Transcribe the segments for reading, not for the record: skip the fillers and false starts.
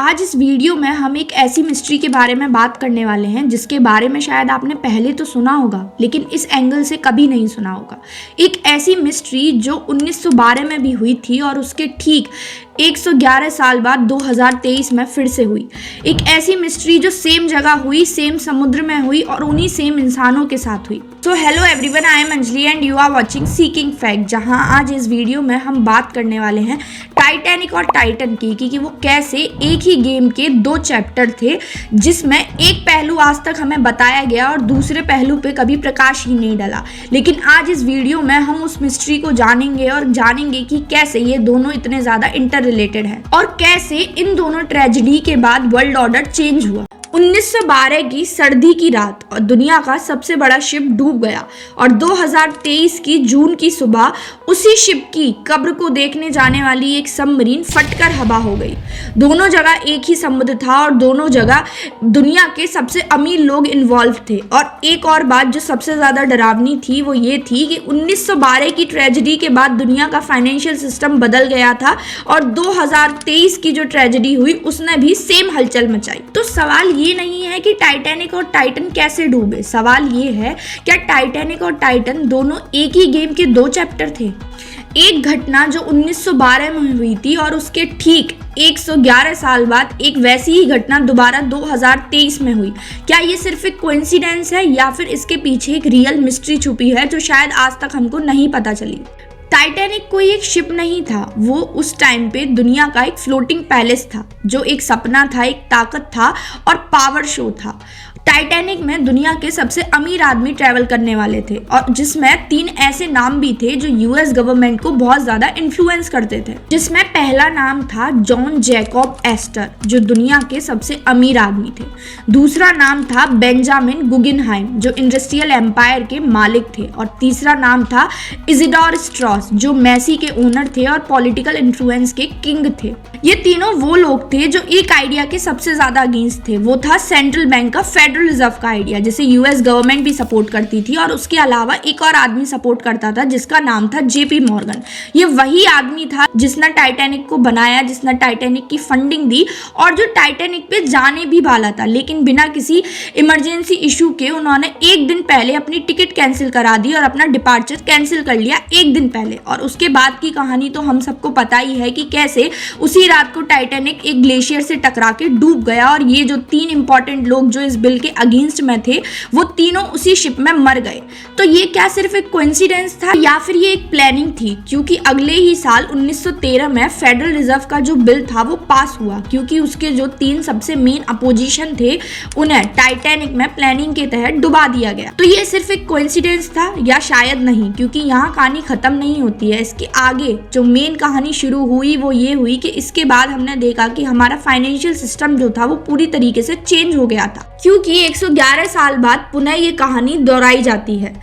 आज इस वीडियो में हम एक ऐसी मिस्ट्री के बारे में बात करने वाले हैं जिसके बारे में शायद आपने पहले तो सुना होगा लेकिन इस एंगल से कभी नहीं सुना होगा। एक ऐसी मिस्ट्री जो 1912 में भी हुई थी और उसके ठीक 111 साल बाद 2023 में फिर से हुई। एक ऐसी मिस्ट्री जो सेम जगह हुई, सेम समुद्र में हुई और उन्हीं सेम इंसानों के साथ हुई। So hello everyone, I am Anjali and you are watching Seeking Fact, जहां आज इस वीडियो में हम बात करने वाले हैं टाइटैनिक और टाइटन की कि वो कैसे एक ही गेम के दो चैप्टर थे जिसमें एक पहलू आज तक हमें बताया गया और दूसरे पहलू पे कभी प्रकाश ही नहीं डला। लेकिन आज इस वीडियो में हम उस मिस्ट्री को जानेंगे और जानेंगे कि कैसे ये दोनों इतने ज्यादा इंटर रिलेटेड है और कैसे इन दोनों ट्रेजेडी के बाद वर्ल्ड ऑर्डर चेंज हुआ। 1912 की सर्दी की रात और दुनिया का सबसे बड़ा शिप डूब गया और 2023 की जून की सुबह उसी शिप की कब्र को देखने जाने वाली एक सबमरीन फटकर हवा हो गई। दोनों जगह एक ही समुद्र था और दोनों जगह दुनिया के सबसे अमीर लोग इन्वॉल्व थे। और एक और बात जो सबसे ज्यादा डरावनी थी वो ये थी कि 1912 की ट्रेजेडी के बाद दुनिया का फाइनेंशियल सिस्टम बदल गया था और 2023 की जो ट्रेजेडी हुई उसने भी सेम हलचल मचाई। तो सवाल ये नहीं है कि टाइटैनिक और टाइटन कैसे डूबे, सवाल ये है क्या टाइटैनिक और टाइटन दोनों एक ही गेम के दो चैप्टर थे। एक घटना जो 1912 में हुई थी और उसके ठीक 111 साल बाद एक वैसी ही घटना दोबारा 2023 में हुई। क्या ये सिर्फ एक कोइंसिडेंस है या फिर इसके पीछे एक रियल मिस्ट्री छुपी है जो शायद आज तक हमको नहीं पता चली। टाइटैनिक कोई एक शिप नहीं था, वो उस टाइम पे दुनिया का एक फ्लोटिंग पैलेस था जो एक सपना था, एक ताकत था और पावर शो था। टाइटैनिक में दुनिया के सबसे अमीर आदमी ट्रैवल करने वाले थे और जिसमें 3 ऐसे नाम भी थे जो यूएस गवर्नमेंट को बहुत ज्यादा इन्फ्लुएंस करते थे। जिसमें पहला नाम था जॉन जैकब एस्टर जो दुनिया के सबसे अमीर आदमी थे। दूसरा नाम था बेंजामिन गुगेनहाइम जो इंडस्ट्रियल एम्पायर के मालिक थे और तीसरा नाम था इजिडोर स्ट्रॉस जो मैसी के ओनर थे और पॉलिटिकल इन्फ्लुएंस के किंग थे। ये तीनों वो लोग थे जो एक आइडिया के सबसे ज्यादा अगेंस्ट थे, वो था सेंट्रल बैंक का फेडरल रिजर्व का आइडिया जिसे यूएस गवर्नमेंट भी सपोर्ट करती थी और उसके अलावा एक और आदमी सपोर्ट करता था जिसका नाम था जेपी मॉर्गन। ये वही आदमी था जिसने टाइटैनिक को बनाया, जिसने टाइटैनिक की फंडिंग दी और जो टाइटैनिक पे जाने भी वाला था, लेकिन बिना किसी इमरजेंसी इशू के उन्होंने एक दिन पहले अपनी टिकट कैंसिल करा दी और अपना डिपार्चर कैंसिल कर लिया एक दिन पहले। और उसके बाद की कहानी तो हम सबको पता ही है कि कैसे उसी रात को टाइटैनिक एक ग्लेशियर से टकरा के डूब गया और ये जो 3 इंपॉर्टेंट लोग जो इस बिल के अगेंस्ट में थे वो तीनों उसी शिप में मर गए। तो ये क्या सिर्फ एक कोइंसिडेंस था या फिर ये एक प्लानिंग थी? क्योंकि अगले ही साल 1913 में फेडरल रिजर्व का जो बिल था वो पास हुआ क्योंकि उसके जो 3 सबसे मेन अपोजिशन थे उन्हें टाइटैनिक में प्लानिंग के तहत डुबा दिया गया। तो ये सिर्फ एक कोइंसिडेंस था या शायद नहीं, क्योंकि यहाँ कहानी खत्म नहीं होती है। इसके आगे जो मेन कहानी शुरू हुई वो ये हुई कि इसके बाद हमने देखा कि हमारा फाइनेंशियल सिस्टम जो था वो पूरी तरीके से चेंज हो गया था क्योंकि 111 साल बाद पुनः ये कहानी दोहराई जाती है।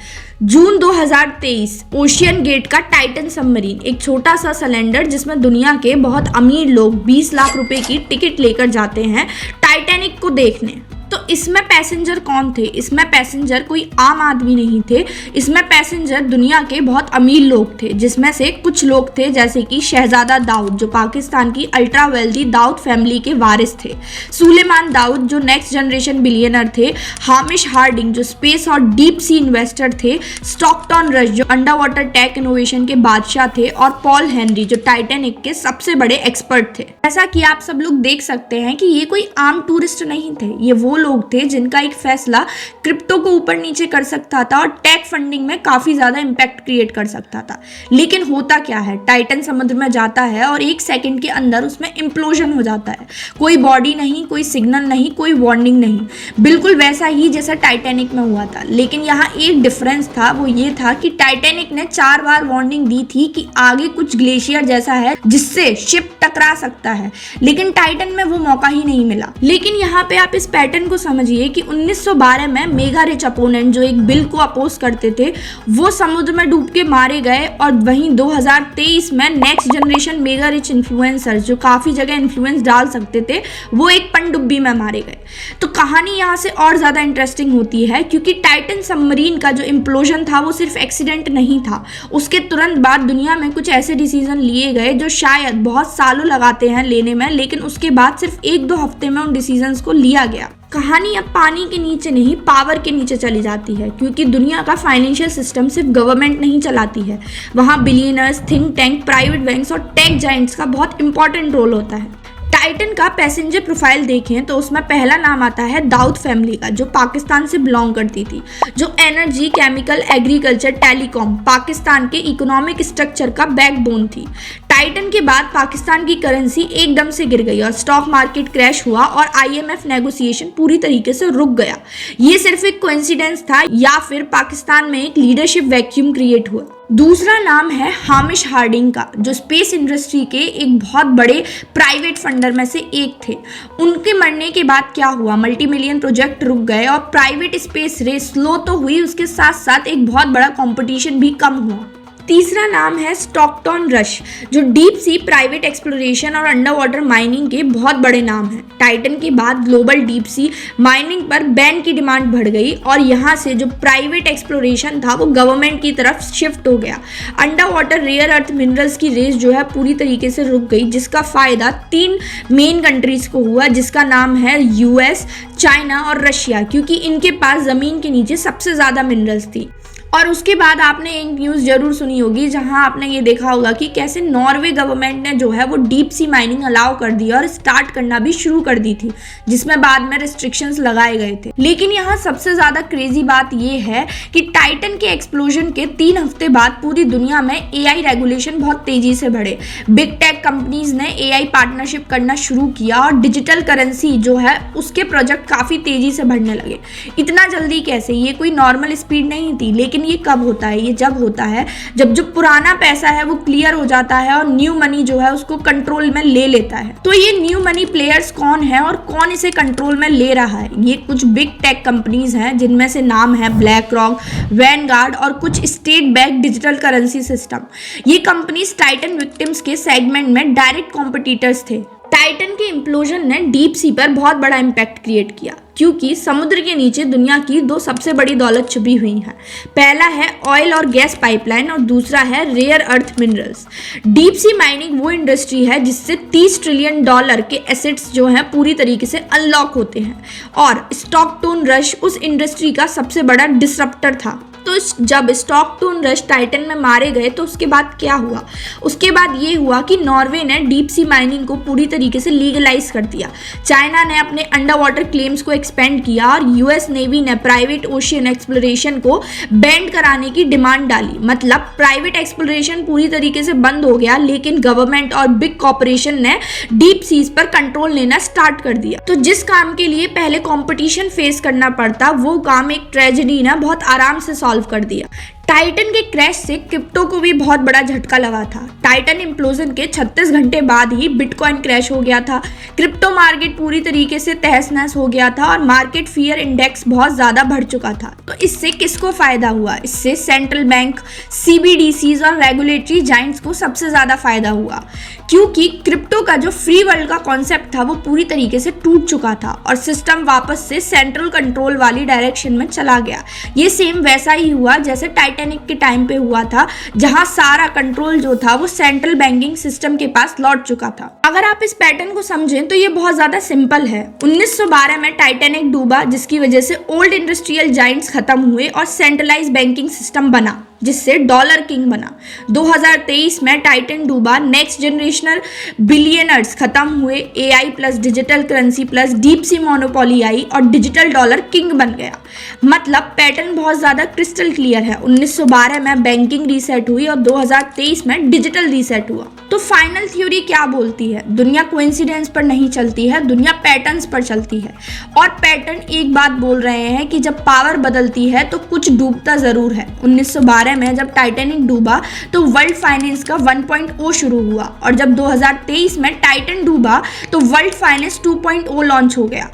जून 2023 ओशियन गेट का टाइटन सबमरीन, एक छोटा सा सिलेंडर जिसमें दुनिया के बहुत अमीर लोग 20 लाख रुपए की टिकट लेकर जाते हैं टाइटैनिक को देखने। तो इसमें पैसेंजर कौन थे? इसमें पैसेंजर कोई आम आदमी नहीं थे, इसमें पैसेंजर दुनिया के बहुत अमीर लोग थे जिसमें से कुछ लोग थे जैसे कि शहजादा दाऊद जो पाकिस्तान की अल्ट्रा वेल्दी दाऊद फैमिली के वारिस थे, सुलेमान दाऊद जो नेक्स्ट जनरेशन बिलियनर थे, हामिश हार्डिंग जो स्पेस और डीप सी इन्वेस्टर थे, स्टॉकटन रश जो अंडर वाटर टेक इनोवेशन के बादशाह थे और पॉल हेनरी जो टाइटैनिक के सबसे बड़े एक्सपर्ट थे। ऐसा कि आप सब लोग देख सकते हैं कि ये कोई आम टूरिस्ट नहीं थे, ये वो लोग थे जिनका एक फैसला क्रिप्टो को ऊपर नीचे कर सकता था और टेक फंडिंग में काफी ज्यादा इंपैक्ट क्रिएट कर सकता था। लेकिन होता क्या है, टाइटन समुद्र में जाता है और 1 सेकंड के अंदर उसमें इंप्लोजन हो जाता है। कोई बॉडी नहीं, कोई सिग्नल नहीं, कोई वार्निंग नहीं, बिल्कुल वैसा ही जैसा टाइटैनिक में हुआ था। लेकिन यहाँ एक डिफरेंस था, वो ये था कि टाइटैनिक ने 4 बार वार्निंग दी थी कि आगे कुछ ग्लेशियर जैसा है जिससे शिप टकरा सकता है, लेकिन टाइटन में वो मौका ही नहीं मिला। लेकिन यहाँ पे आप इस पैटर्न को समझिए कि 1912 में मेगा रिच अपोनेंट जो एक बिल को अपोज करते थे वो समुद्र में डूब के मारे गए, और वहीं 2023 में next generation mega rich influencers जो काफ़ी जगह इन्फ्लुएंस डाल सकते थे वो एक पनडुब्बी में मारे गए। तो कहानी यहाँ से और ज़्यादा इंटरेस्टिंग होती है क्योंकि टाइटन सबमरीन का जो इम्प्लोजन था वो सिर्फ एक्सीडेंट नहीं था। उसके तुरंत बाद दुनिया में कुछ ऐसे डिसीजन लिए गए जो शायद बहुत सालों लगाते हैं लेने में, लेकिन उसके बाद सिर्फ 1-2 हफ्ते में उन डिसीजंस को लिया गया। कहानी अब पानी के नीचे नहीं, पावर के नीचे चली जाती है क्योंकि दुनिया का फाइनेंशियल सिस्टम सिर्फ गवर्नमेंट नहीं चलाती है, वहाँ billionaires, think tank, private banks और टेक जाइंट्स का बहुत इंपॉर्टेंट रोल होता है। टाइटन का पैसेंजर प्रोफाइल देखें तो उसमें पहला नाम आता है दाऊद फैमिली का, जो पाकिस्तान से बिलोंग करती थी, जो energy, chemical, agriculture, telecom, Pakistan के इकोनॉमिक स्ट्रक्चर का बैकबोन थी। टाइटन के बाद पाकिस्तान की करेंसी एकदम से गिर गई और स्टॉक मार्केट क्रैश हुआ और IMF नेगोशिएशन पूरी तरीके से रुक गया। ये सिर्फ एक कोइंसिडेंस था या फिर पाकिस्तान में एक लीडरशिप वैक्यूम क्रिएट हुआ। दूसरा नाम है हामिश हार्डिंग का, जो स्पेस इंडस्ट्री के एक बहुत बड़े प्राइवेट फंडर में से एक थे। उनके मरने के बाद क्या हुआ, मल्टी मिलियन प्रोजेक्ट रुक गए और प्राइवेट स्पेस रेस स्लो तो हुई, उसके साथ साथ एक बहुत बड़ा कंपटीशन भी कम हुआ। तीसरा नाम है स्टॉकटन रश, जो डीप सी प्राइवेट एक्सप्लोरेशन और अंडर वाटर माइनिंग के बहुत बड़े नाम हैं। टाइटन के बाद ग्लोबल डीप सी माइनिंग पर बैन की डिमांड बढ़ गई और यहाँ से जो प्राइवेट एक्सप्लोरेशन था वो गवर्नमेंट की तरफ शिफ्ट हो गया। Underwater rare earth minerals की रेस जो है पूरी तरीके से रुक गई, जिसका फायदा 3 मेन कंट्रीज को हुआ, जिसका नाम है US, चाइना और रशिया, क्योंकि इनके पास ज़मीन के नीचे सबसे ज़्यादा मिनरल्स थी। और उसके बाद आपने एक न्यूज़ जरूर सुनी होगी जहां आपने ये देखा होगा कि कैसे नॉर्वे गवर्नमेंट ने जो है वो डीप सी माइनिंग अलाउ कर दी और स्टार्ट करना भी शुरू कर दी थी, जिसमें बाद में रिस्ट्रिक्शंस लगाए गए थे। लेकिन यहाँ सबसे ज़्यादा क्रेजी बात ये है कि टाइटन के एक्सप्लोजन के 3 हफ्ते बाद पूरी दुनिया में AI रेगुलेशन बहुत तेजी से बढ़े। बिग टेक कंपनीज ने AI पार्टनरशिप करना शुरू किया और डिजिटल करेंसी जो है उसके प्रोजेक्ट काफ़ी तेजी से बढ़ने लगे। इतना जल्दी कैसे, ये कोई नॉर्मल स्पीड नहीं थी, लेकिन ये कब होता है, ये जब होता है जब जो पुराना पैसा है वो क्लियर हो जाता है और न्यू मनी जो है उसको कंट्रोल में ले लेता है। तो ये न्यू मनी प्लेयर्स कौन है और कौन इसे कंट्रोल में ले रहा है? ये कुछ बिग टेक कंपनीज हैं जिनमें से नाम है ब्लैक रॉक, वैनगार्ड और कुछ state back digital currency system. ये कंपनीज टाइटन विक्टिम्स के सेगमेंट में डायरेक्ट कॉम्पिटिटर्स थे। टाइटन के इम्प्लोजन ने डीप सी पर बहुत बड़ा इम्पैक्ट क्रिएट किया क्योंकि समुद्र के नीचे दुनिया की 2 सबसे बड़ी दौलत छुपी हुई है। पहला है ऑयल और गैस पाइपलाइन और दूसरा है rare earth minerals. Deep sea mining वो इंडस्ट्री है जिससे $30 ट्रिलियन के एसेट्स जो हैं पूरी तरीके से अनलॉक होते हैं और स्टॉकटन रश उस इंडस्ट्री का सबसे बड़ा डिसरप्टर था। तो जब स्टॉकटन रश टाइटन में मारे गए तो उसके बाद क्या हुआ? उसके बाद ये हुआ कि नॉर्वे ने डीप सी माइनिंग को पूरी तरीके से लीगलाइज कर दिया। चाइना ने अपने अंडर वाटर क्लेम्स को एक्सपेंड किया और US नेवी ने प्राइवेट ओशियन एक्सप्लोरेशन को बैंड कराने की डिमांड डाली। मतलब प्राइवेट एक्सप्लोरेशन पूरी तरीके से बंद हो गया, लेकिन गवर्नमेंट और बिग कॉर्पोरेशन ने डीप सीज पर कंट्रोल लेना स्टार्ट कर दिया। तो जिस काम के लिए पहले कंपटीशन फेस करना पड़ता वो काम एक ट्रेजेडी ने बहुत आराम से सॉल्व कर दिया। टाइटन के क्रैश से क्रिप्टो को भी बहुत बड़ा झटका लगा था। टाइटन इम्प्लोजन के 36 घंटे बाद ही बिटकॉइन क्रैश हो गया था। क्रिप्टो मार्केट पूरी तरीके से तहस नहस हो गया था और मार्केट फियर इंडेक्स बहुत ज़्यादा बढ़ चुका था। तो इससे किसको फ़ायदा हुआ? इससे सेंट्रल बैंक, CBDCs और रेगुलेटरी जाइंट्स को सबसे ज़्यादा फ़ायदा हुआ क्योंकि क्रिप्टो का जो फ्री वर्ल्ड का कॉन्सेप्ट था वो पूरी तरीके से टूट चुका था और सिस्टम वापस से सेंट्रल कंट्रोल वाली डायरेक्शन में चला गया। ये सेम वैसा ही हुआ जैसे टाइटैनिक के टाइम पे हुआ था, जहां सारा कंट्रोल जो था वो सेंट्रल बैंकिंग सिस्टम के पास लौट चुका था। अगर आप इस पैटर्न को समझें तो ये बहुत ज्यादा सिंपल है। 1912 में टाइटैनिक डूबा, जिसकी वजह से ओल्ड इंडस्ट्रियल जाइंट्स खत्म हुए और सेंट्रलाइज बैंकिंग सिस्टम बना, जिससे डॉलर किंग बना। 2023 में टाइटन डूबा, नेक्स्ट जनरेशनल बिलियनर्स खत्म हुए, AI plus digital currency plus deep sea monopoly I और डिजिटल डॉलर किंग बन गया। मतलब पैटर्न बहुत ज़्यादा क्रिस्टल क्लियर है। 1912 में बैंकिंग रीसेट हुई और 2023 में डिजिटल रीसेट हुआ। तो फाइनल थ्योरी क्या बोलती है? दुनिया कोइंसिडेंस पर नहीं चलती है, दुनिया पैटर्न्स पर चलती है। और पैटर्न एक बात बोल रहे हैं कि जब पावर बदलती है तो कुछ डूबता ज़रूर है। 1912 में जब टाइटैनिक डूबा तो वर्ल्ड फाइनेंस का 1.0 शुरू हुआ और जब 2023 में टाइटन डूबा तो वर्ल्ड फाइनेंस 2.0 लॉन्च हो गया।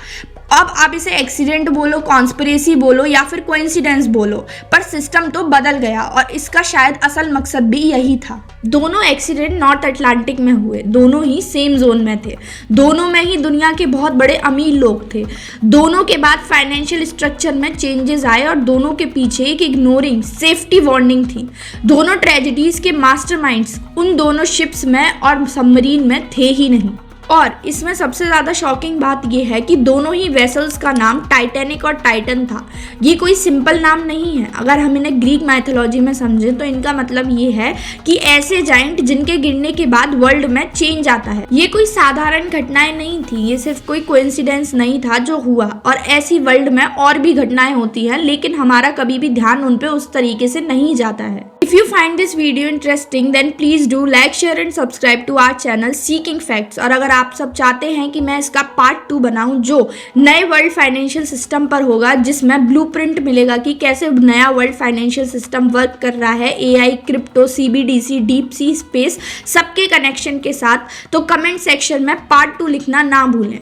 अब आप इसे एक्सीडेंट बोलो, कॉन्स्पिरेसी बोलो या फिर कोइंसिडेंस बोलो, पर सिस्टम तो बदल गया और इसका शायद असल मकसद भी यही था। दोनों एक्सीडेंट नॉर्थ अटलांटिक में हुए, दोनों ही सेम जोन में थे, दोनों में ही दुनिया के बहुत बड़े अमीर लोग थे, दोनों के बाद फाइनेंशियल स्ट्रक्चर में चेंजेस आए और दोनों के पीछे एक इग्नोरिंग सेफ्टी वार्निंग थी। दोनों ट्रेजेडीज के मास्टरमाइंड्स उन दोनों शिप्स में और सबमरीन में थे ही नहीं। और इसमें सबसे ज़्यादा शॉकिंग बात यह है कि दोनों ही वेसल्स का नाम टाइटैनिक और टाइटन था। ये कोई सिंपल नाम नहीं है। अगर हम इन्हें ग्रीक मैथोलॉजी में समझें तो इनका मतलब ये है कि ऐसे जाइंट जिनके गिरने के बाद वर्ल्ड में चेंज आता है। ये कोई साधारण घटनाएं नहीं थी, ये सिर्फ कोई कोइंसिडेंस नहीं था जो हुआ, और ऐसी वर्ल्ड में और भी घटनाएं होती हैं, लेकिन हमारा कभी भी ध्यान उन पे उस तरीके से नहीं जाता है। If you find this video interesting, then please do like, share and subscribe to our channel Seeking Facts। और अगर आप सब चाहते हैं कि मैं इसका पार्ट 2 बनाऊं जो नए वर्ल्ड फाइनेंशियल सिस्टम पर होगा, जिसमें ब्लूप्रिंट मिलेगा कि कैसे नया वर्ल्ड फाइनेंशियल सिस्टम वर्क कर रहा है, AI, crypto, CBDC, deep sea space सबके कनेक्शन के साथ, तो कमेंट सेक्शन में पार्ट 2 लिखना ना भूलें।